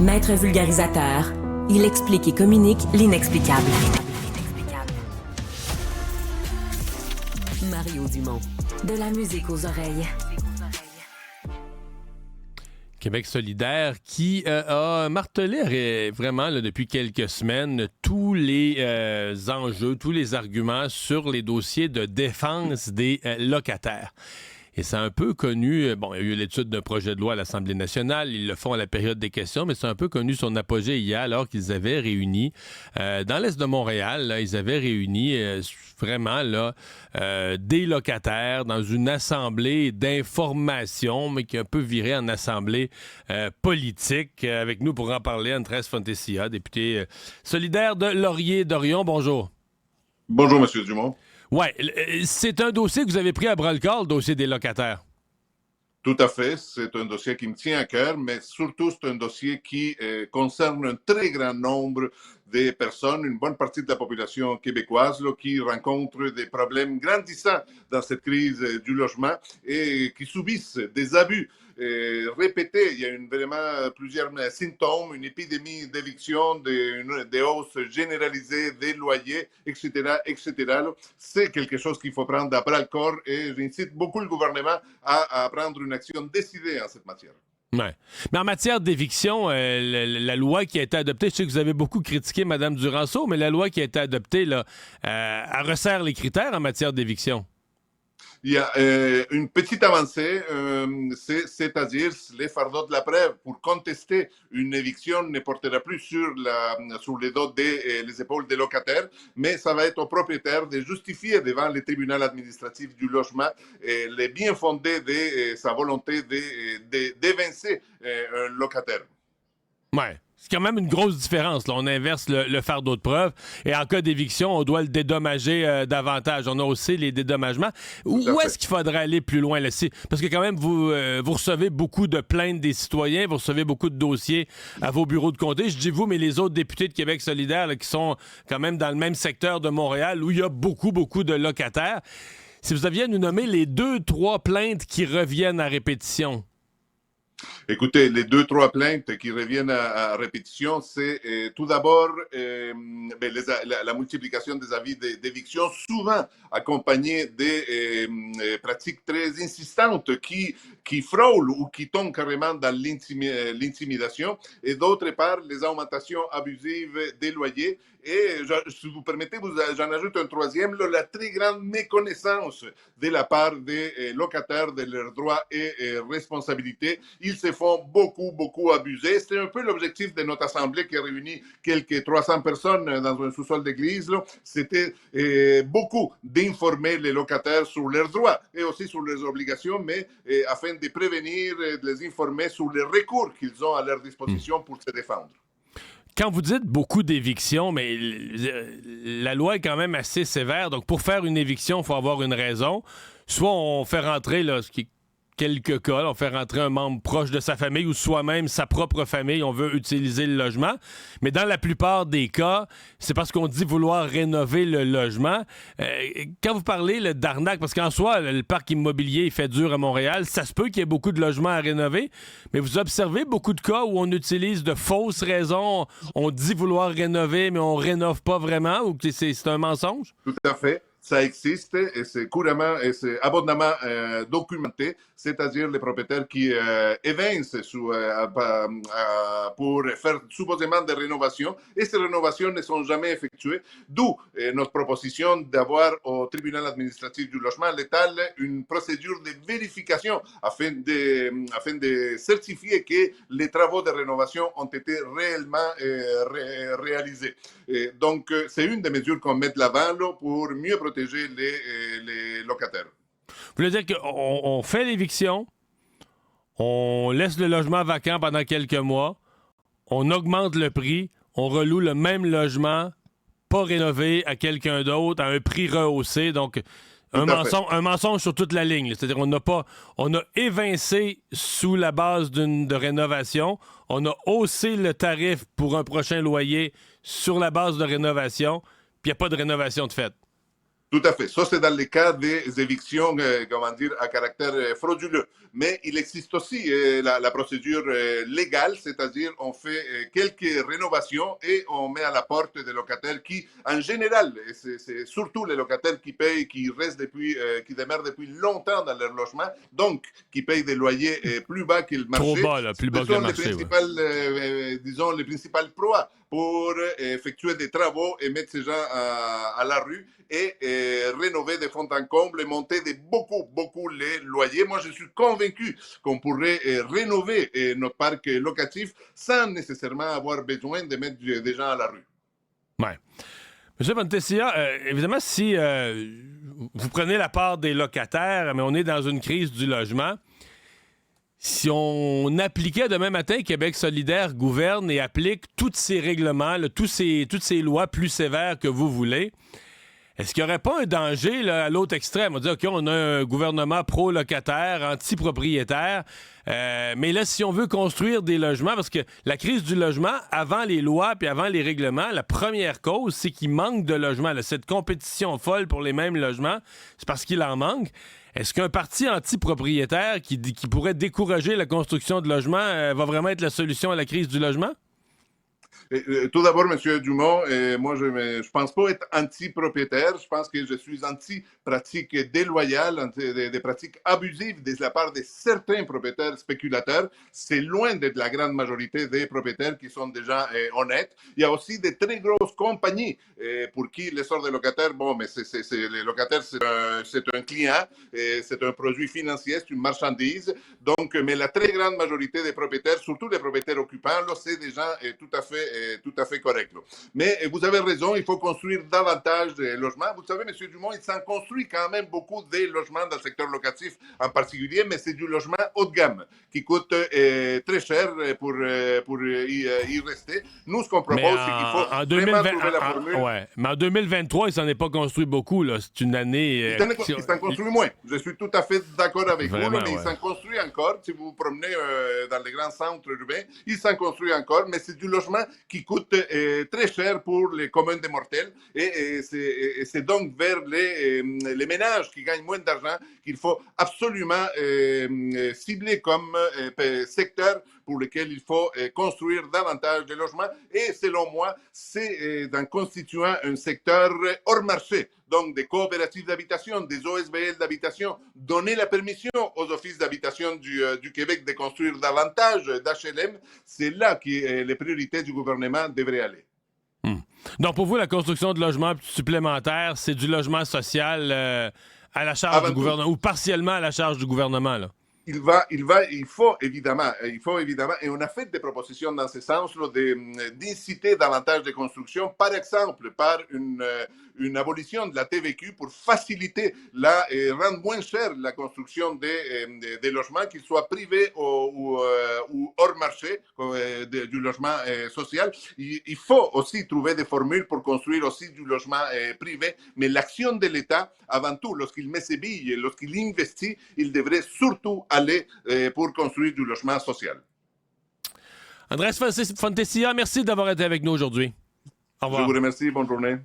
Maître vulgarisateur, il explique et communique l'inexplicable. Mario Dumont. De la musique aux oreilles. Québec solidaire qui a martelé vraiment là, depuis quelques semaines tous les enjeux, tous les arguments sur les dossiers de défense des locataires. Et c'est un peu connu, bon, il y a eu l'étude d'un projet de loi à l'Assemblée nationale, ils le font à la période des questions, mais c'est un peu connu son apogée hier alors qu'ils avaient réuni, dans l'est de Montréal, là, ils avaient réuni vraiment là, des locataires dans une assemblée d'information, mais qui a un peu viré en assemblée politique. Avec nous pour en parler, Andrés Fontecilla, député solidaire de Laurier-Dorion. Bonjour. Bonjour, M. Dumont. Oui, c'est un dossier que vous avez pris à bras-le-corps, le dossier des locataires. Tout à fait. C'est un dossier qui me tient à cœur, mais surtout, c'est un dossier qui concerne un très grand nombre de personnes, une bonne partie de la population québécoise là, qui rencontrent des problèmes grandissants dans cette crise du logement et qui subissent des abus répétés. Il y a vraiment plusieurs symptômes, une épidémie d'éviction, des hausses généralisées des loyers, etc., etc. Là. C'est quelque chose qu'il faut prendre à bras le corps et j'incite beaucoup le gouvernement à prendre une action décidée en cette matière. Ouais. Mais en matière d'éviction, la loi qui a été adoptée, je sais que vous avez beaucoup critiqué Mme Duranceau, mais la loi qui a été adoptée, là, elle resserre les critères en matière d'éviction. Il y a une petite avancée, c'est-à-dire les fardeaux de la preuve. Pour contester une éviction ne portera plus sur les dos les épaules des locataires, mais ça va être au propriétaire de justifier devant le tribunal administratif du logement les bien fondés de sa volonté d'évincer un locataire. Ouais. C'est quand même une grosse différence. Là. On inverse le fardeau de preuve. Et en cas d'éviction, on doit le dédommager davantage. On a aussi les dédommagements. Où est-ce qu'il faudrait aller plus loin? Là? Parce que quand même, vous recevez beaucoup de plaintes des citoyens, vous recevez beaucoup de dossiers à vos bureaux de comté. Je dis vous, mais les autres députés de Québec solidaire là, qui sont quand même dans le même secteur de Montréal où il y a beaucoup, beaucoup de locataires. Si vous aviez à nous nommer les 2-3 plaintes qui reviennent à répétition. Écoutez, les 2-3 plaintes qui reviennent à répétition, c'est tout d'abord la multiplication des avis d'éviction, souvent accompagnés de pratiques très insistantes qui frôlent ou qui tombent carrément dans l'intimidation, et d'autre part, les augmentations abusives des loyers. Et si vous permettez, j'en ajoute un troisième, la très grande méconnaissance de la part des locataires de leurs droits et responsabilités. Ils se font beaucoup abuser. C'est un peu l'objectif de notre assemblée qui a réuni quelques 300 personnes dans un sous-sol d'église. C'était beaucoup d'informer les locataires sur leurs droits et aussi sur leurs obligations, mais afin de prévenir, de les informer sur les recours qu'ils ont à leur disposition pour se défendre. Quand vous dites beaucoup d'évictions, mais la loi est quand même assez sévère. Donc, pour faire une éviction, il faut avoir une raison. Soit on fait rentrer, là, ce qui est quelques cas, là, on fait rentrer un membre proche de sa famille ou soi-même sa propre famille, on veut utiliser le logement. Mais dans la plupart des cas, c'est parce qu'on dit vouloir rénover le logement. Quand vous parlez d'arnaque, parce qu'en soi, le parc immobilier il fait dur à Montréal, ça se peut qu'il y ait beaucoup de logements à rénover, mais vous observez beaucoup de cas où on utilise de fausses raisons, on dit vouloir rénover, mais on rénove pas vraiment, ou que c'est un mensonge? Tout à fait. Ça existe et c'est couramment et c'est abondamment documenté, c'est-à-dire les propriétaires qui évincent pour faire supposément des rénovations et ces rénovations ne sont jamais effectuées, d'où notre proposition d'avoir au tribunal administratif du logement létal une procédure de vérification afin de certifier que les travaux de rénovation ont été réellement réalisés. Donc, c'est une des mesures qu'on met de l'avant pour mieux protéger les locataires. Vous voulez dire qu'on fait l'éviction, on laisse le logement vacant pendant quelques mois, on augmente le prix, on reloue le même logement, pas rénové, à quelqu'un d'autre, à un prix rehaussé. Donc, un mensonge sur toute la ligne. C'est-à-dire on a évincé sous la base de rénovation, on a haussé le tarif pour un prochain loyer sur la base de rénovation, puis il n'y a pas de rénovation de fait. Tout à fait. Ça, c'est dans le cas des évictions, comment dire, à caractère frauduleux. Mais il existe aussi la procédure légale, c'est-à-dire on fait quelques rénovations et on met à la porte des locataires qui, en général, c'est surtout les locataires qui payent, qui restent depuis, qui demeurent depuis longtemps dans leur logement, donc qui payent des loyers plus bas que le marché. Trop bas, là, plus bas que le marché. Disons, les principales proies pour effectuer des travaux et mettre ces gens à la rue et rénover de fond en comble et monter de beaucoup les loyers. Moi, je suis convaincu qu'on pourrait rénover notre parc locatif sans nécessairement avoir besoin de mettre des gens à la rue. Ouais. Monsieur Fontecchia, évidemment, si vous prenez la part des locataires, mais on est dans une crise du logement, si on appliquait demain matin, Québec solidaire gouverne et applique tous ces règlements, là, toutes ces lois plus sévères que vous voulez, est-ce qu'il n'y aurait pas un danger là, à l'autre extrême? On dit, OK, on a un gouvernement pro-locataire, anti-propriétaire, mais là, si on veut construire des logements, parce que la crise du logement, avant les lois puis avant les règlements, la première cause, c'est qu'il manque de logements. Là, cette compétition folle pour les mêmes logements, c'est parce qu'il en manque. Est-ce qu'un parti anti-propriétaire qui pourrait décourager la construction de logements va vraiment être la solution à la crise du logement? Tout d'abord, M. Dumont, moi, je ne pense pas être anti-propriétaire. Je pense que je suis anti-pratiques déloyales, des pratiques abusives de la part de certains propriétaires spéculateurs. C'est loin d'être la grande majorité des propriétaires qui sont des gens honnêtes. Il y a aussi des très grosses compagnies pour qui l'essor des locataires, bon, mais les locataires, c'est un client, c'est un produit financier, c'est une marchandise. Donc, mais la très grande majorité des propriétaires, surtout les propriétaires occupants, là, c'est des gens tout à fait correct. Là. Mais vous avez raison, il faut construire davantage de logements. Vous savez, M. Dumont, il s'en construit quand même beaucoup de logements dans le secteur locatif en particulier, mais c'est du logement haut de gamme qui coûte très cher pour y rester. Nous, ce qu'on propose, c'est qu'il faut vraiment trouver la formule. Ouais. Mais en 2023, il s'en est pas construit beaucoup. Là. C'est une année... il s'en construit moins. Je suis tout à fait d'accord avec Vraiment, vous, là, mais il s'en construit encore. Si vous vous promenez dans les grands centres urbains, il s'en construit encore, mais c'est du logement qui coûte très cher pour les communs des mortels et c'est donc vers les ménages qui gagnent moins d'argent qu'il faut absolument cibler comme secteur pour lequel il faut construire davantage de logements et selon moi, c'est en constituant un secteur hors marché, donc des coopératives d'habitation, des OSBL d'habitation, donner la permission aux offices d'habitation du Québec de construire davantage d'HLM, c'est là que les priorités du gouvernement devraient aller. Donc pour vous, la construction de logements supplémentaires, c'est du logement social à la charge du gouvernement ou partiellement à la charge du gouvernement, là? Il faut évidemment, et on a fait des propositions dans ce sens, d'inciter davantage de construction, par exemple, par une abolition de la TVQ pour faciliter et rendre moins cher la construction des logements, qu'ils soient privés ou hors marché, du logement social. Il faut aussi trouver des formules pour construire aussi du logement privé, mais l'action de l'État, avant tout, lorsqu'il met ses billes, lorsqu'il investit, il devrait surtout aller pour construire du logement social. Andrés Fontecchia, merci d'avoir été avec nous aujourd'hui. Au revoir. Je vous remercie. Bonne journée.